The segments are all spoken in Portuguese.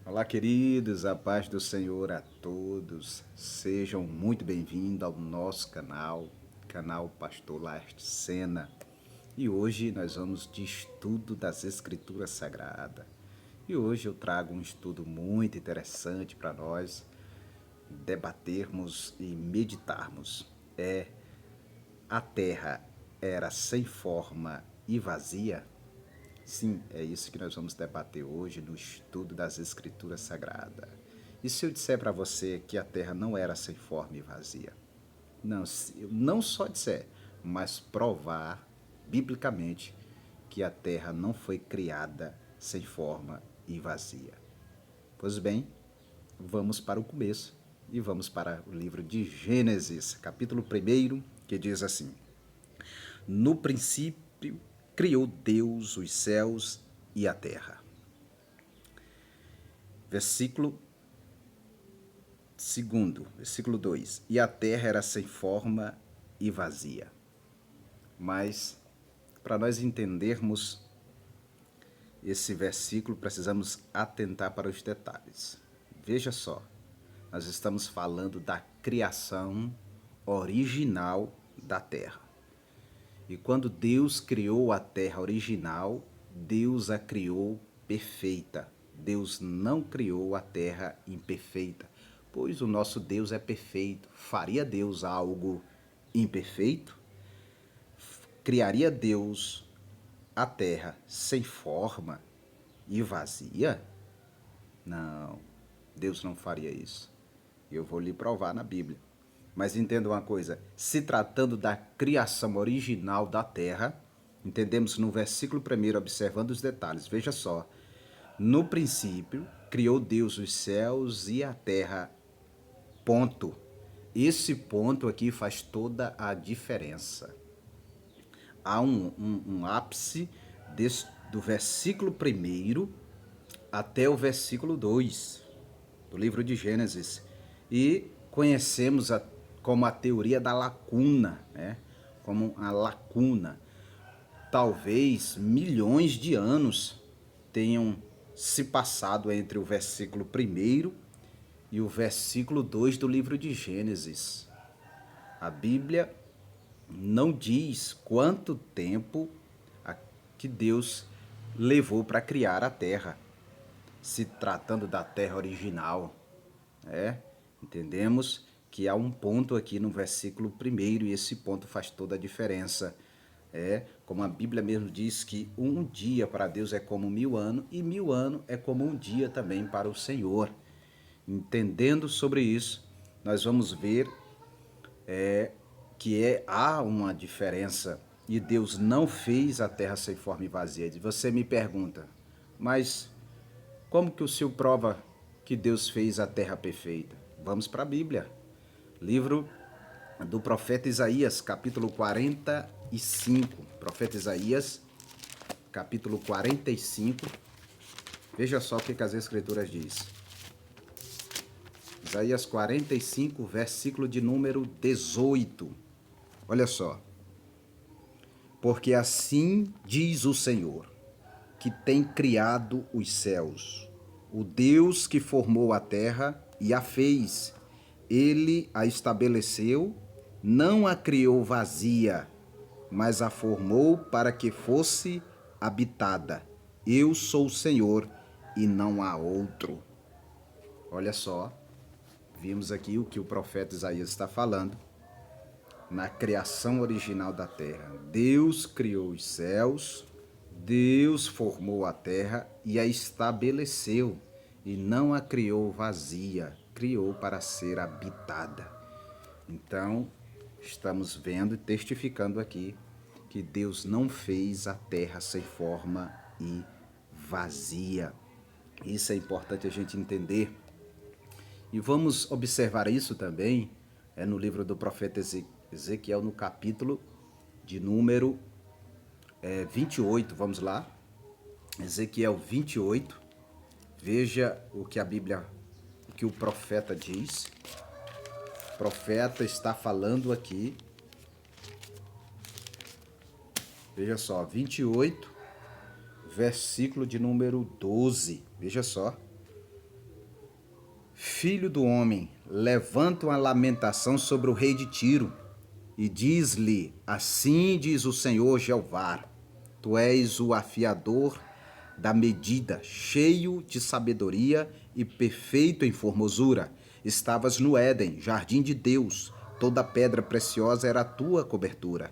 Olá, queridos, a paz do Senhor a todos. Sejam muito bem-vindos ao nosso canal Pastor Laerte Sena. E hoje nós vamos de estudo das Escrituras Sagradas. E hoje eu trago um estudo muito interessante para nós debatermos e meditarmos. A terra era sem forma e vazia? Sim, é isso que nós vamos debater hoje no estudo das Escrituras Sagradas. E se eu disser para você que a terra não era sem forma e vazia? Não, não só disser, mas provar biblicamente que a terra não foi criada sem forma e vazia. Pois bem, vamos para o começo e vamos para o livro de Gênesis, capítulo 1, que diz assim: No princípio criou Deus os céus e a terra. Versículo 2, versículo 2: E a terra era sem forma e vazia. Mas, para nós entendermos esse versículo, precisamos atentar para os detalhes. Veja só, nós estamos falando da criação original da terra. E quando Deus criou a terra original, Deus a criou perfeita. Deus não criou a terra imperfeita, pois o nosso Deus é perfeito. Faria Deus algo imperfeito? Criaria Deus a terra sem forma e vazia? Não, Deus não faria isso. Eu vou lhe provar na Bíblia. Mas entenda uma coisa: se tratando da criação original da terra, entendemos no versículo 1, observando os detalhes. Veja só: no princípio, criou Deus os céus e a terra. Ponto. Esse ponto aqui faz toda a diferença. Há um ápice do versículo 1 até o versículo 2 do livro de Gênesis. E conhecemos como a teoria da lacuna, né? Como a lacuna. Talvez milhões de anos tenham se passado entre o versículo 1 e o versículo 2 do livro de Gênesis. A Bíblia não diz quanto tempo que Deus levou para criar a terra, se tratando da terra original. Entendemos que há um ponto aqui no versículo 1 e esse ponto faz toda a diferença. Como a Bíblia mesmo diz que um dia para Deus é como 1000 anos e 1000 anos é como um dia também para o Senhor. Entendendo sobre isso, nós vamos ver que há uma diferença e Deus não fez a terra sem forma e vazia. E você me pergunta, mas como que o senhor prova que Deus fez a terra perfeita? Vamos para a Bíblia. Livro do profeta Isaías, capítulo 45. Profeta Isaías, capítulo 45. Veja só o que as Escrituras diz. Isaías 45, versículo de número 18. Olha só. Porque assim diz o Senhor, que tem criado os céus, o Deus que formou a terra e a fez. Ele a estabeleceu, não a criou vazia, mas a formou para que fosse habitada. Eu sou o Senhor e não há outro. Olha só, vimos aqui o que o profeta Isaías está falando na criação original da terra. Deus criou os céus, Deus formou a terra e a estabeleceu, e não a criou vazia, criou para ser habitada. Então, estamos vendo e testificando aqui que Deus não fez a terra sem forma e vazia. Isso é importante a gente entender. E vamos observar isso também no livro do profeta Ezequiel, no capítulo de número 28. Vamos lá. Ezequiel 28. Veja o que a Bíblia, o que o profeta diz. O profeta está falando aqui. Veja só, 28, versículo de número 12. Veja só. Filho do homem, levanta uma lamentação sobre o rei de Tiro e diz-lhe: assim diz o Senhor Jeová, tu és o afiador da medida, cheio de sabedoria e perfeito em formosura. Estavas no Éden, jardim de Deus, toda pedra preciosa era a tua cobertura.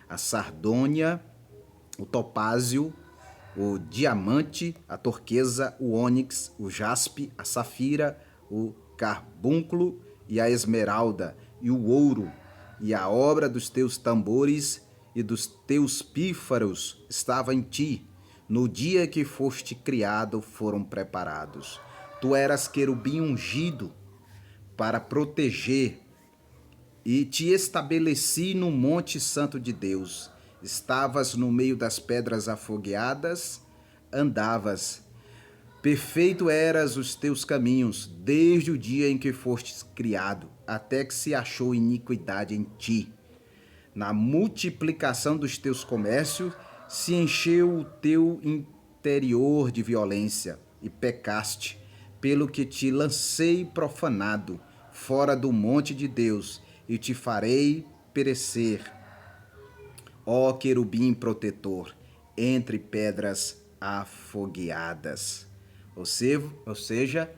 A sardônia, o topázio, o diamante, a turquesa, o ônix, o jaspe, a safira, o carbúnculo e a esmeralda, e o ouro, e a obra dos teus tambores e dos teus pífaros estava em ti. No dia que foste criado foram preparados. Tu eras querubim ungido para proteger, e te estabeleci no monte santo de Deus. Estavas no meio das pedras afogueadas, andavas. Perfeito eras os teus caminhos, desde o dia em que fostes criado, até que se achou iniquidade em ti. Na multiplicação dos teus comércios, se encheu o teu interior de violência, e pecaste, pelo que te lancei profanado, fora do monte de Deus, e te farei perecer, ó querubim protetor, entre pedras afogueadas. Ou seja,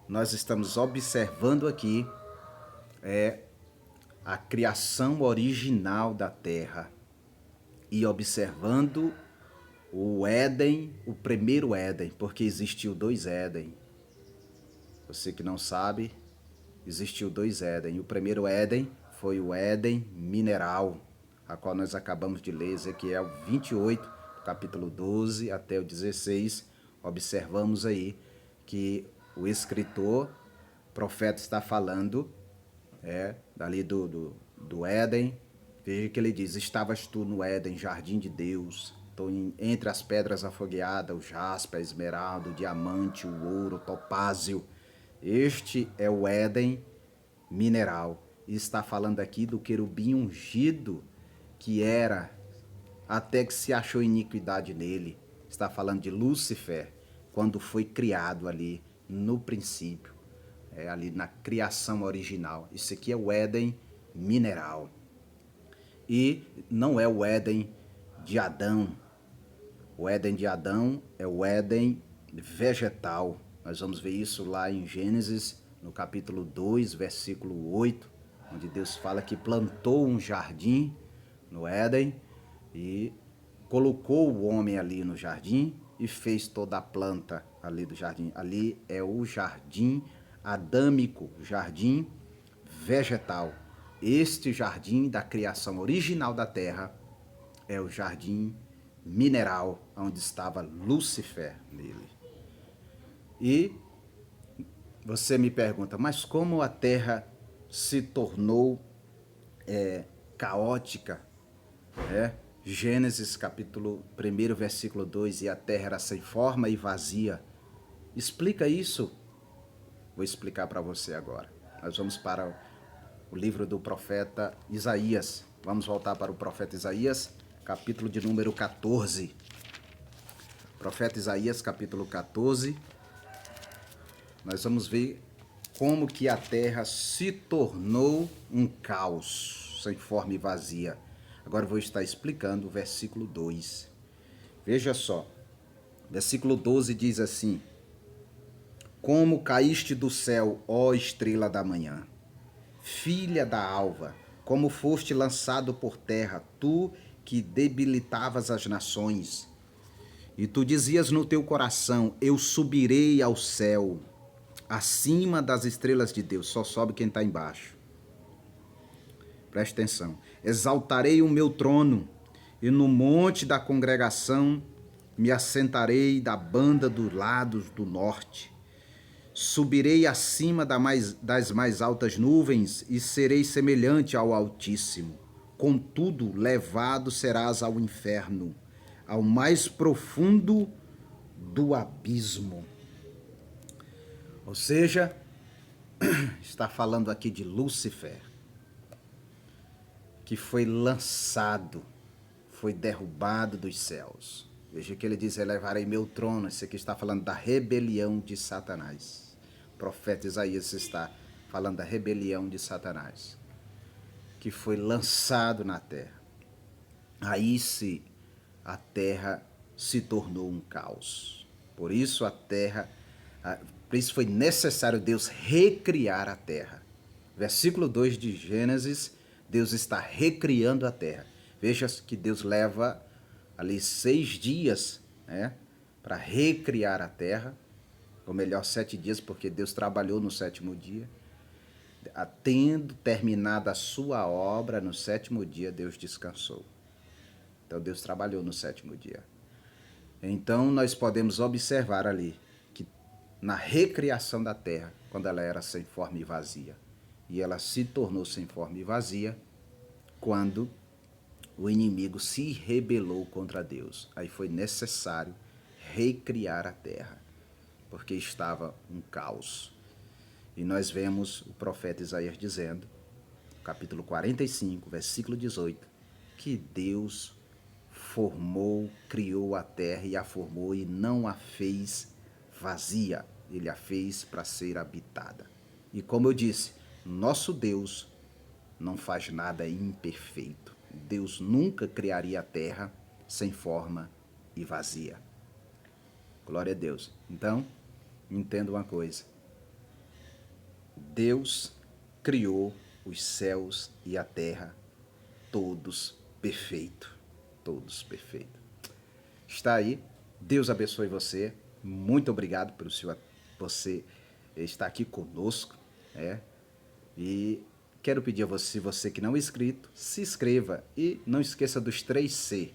nós estamos observando aqui a criação original da terra e observando o Éden, o primeiro Éden, porque existiu dois Éden. Você que não sabe, existiu dois Éden. O primeiro Éden foi o Éden mineral, a qual nós acabamos de ler, Ezequiel 28, capítulo 12 até o 16. Observamos aí que o escritor, profeta, está falando dali do Éden. Veja que ele diz: estavas tu no Éden, jardim de Deus, entre as pedras afogueadas, o jaspe, a esmeralda, o diamante, o ouro, o topázio. Este é o Éden mineral. E está falando aqui do querubim ungido, que era até que se achou iniquidade nele. Está falando de Lúcifer, quando foi criado ali no princípio, ali na criação original. Isso aqui é o Éden mineral. E não é o Éden de Adão. O Éden de Adão é o Éden vegetal. Nós vamos ver isso lá em Gênesis, no capítulo 2, versículo 8, onde Deus fala que plantou um jardim no Éden e colocou o homem ali no jardim e fez toda a planta ali do jardim. Ali é o jardim adâmico, jardim vegetal. Este jardim da criação original da terra é o jardim mineral, onde estava Lúcifer nele. E você me pergunta, mas como a terra se tornou caótica? Gênesis capítulo 1, versículo 2, e a terra era sem forma e vazia. Explica isso. Vou explicar para você agora. Nós vamos para o livro do profeta Isaías. Vamos voltar para o profeta Isaías, capítulo de número 14. Profeta Isaías, capítulo 14. Nós vamos ver como que a terra se tornou um caos, sem forma e vazia. Agora eu vou estar explicando o versículo 2. Veja só. Versículo 12 diz assim: como caíste do céu, ó estrela da manhã, filha da alva, como foste lançado por terra, tu que debilitavas as nações. E tu dizias no teu coração: eu subirei ao céu, acima das estrelas de Deus. Só sobe quem está embaixo. Preste atenção. Exaltarei o meu trono, e no monte da congregação me assentarei da banda dos lados do norte. Subirei acima das mais altas nuvens e serei semelhante ao Altíssimo. Contudo, levado serás ao inferno, ao mais profundo do abismo. Ou seja, está falando aqui de Lúcifer, que foi lançado, foi derrubado dos céus. Veja que ele diz: elevarei meu trono. Esse aqui está falando da rebelião de Satanás. profeta Isaías está falando da rebelião de Satanás, que foi lançado na terra. Aí se a terra se tornou um caos. Por isso por isso foi necessário Deus recriar a terra. Versículo 2 de Gênesis, Deus está recriando a terra. Veja que Deus leva ali 6 dias, né, para recriar a terra, ou melhor, 7 dias, porque Deus trabalhou no 7º dia. Tendo terminado a sua obra, no 7º dia Deus descansou. Então Deus trabalhou no 7º dia. Então nós podemos observar ali que na recriação da terra, quando ela era sem forma e vazia, e ela se tornou sem forma e vazia quando o inimigo se rebelou contra Deus. Aí foi necessário recriar a terra, porque estava um caos. E nós vemos o profeta Isaías dizendo, capítulo 45, versículo 18, que Deus formou, criou a terra e a formou e não a fez vazia. Ele a fez para ser habitada. E como eu disse, nosso Deus não faz nada imperfeito. Deus nunca criaria a terra sem forma e vazia. Glória a Deus. Então, entenda uma coisa. Deus criou os céus e a terra, todos perfeitos. Todos perfeitos. Está aí. Deus abençoe você. Muito obrigado por você estar aqui conosco, né? E quero pedir a você, se você que não é inscrito, se inscreva e não esqueça dos 3C.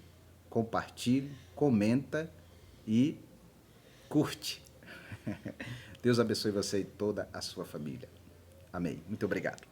Compartilhe, comenta e curte. Deus abençoe você e toda a sua família. Amém. Muito obrigado.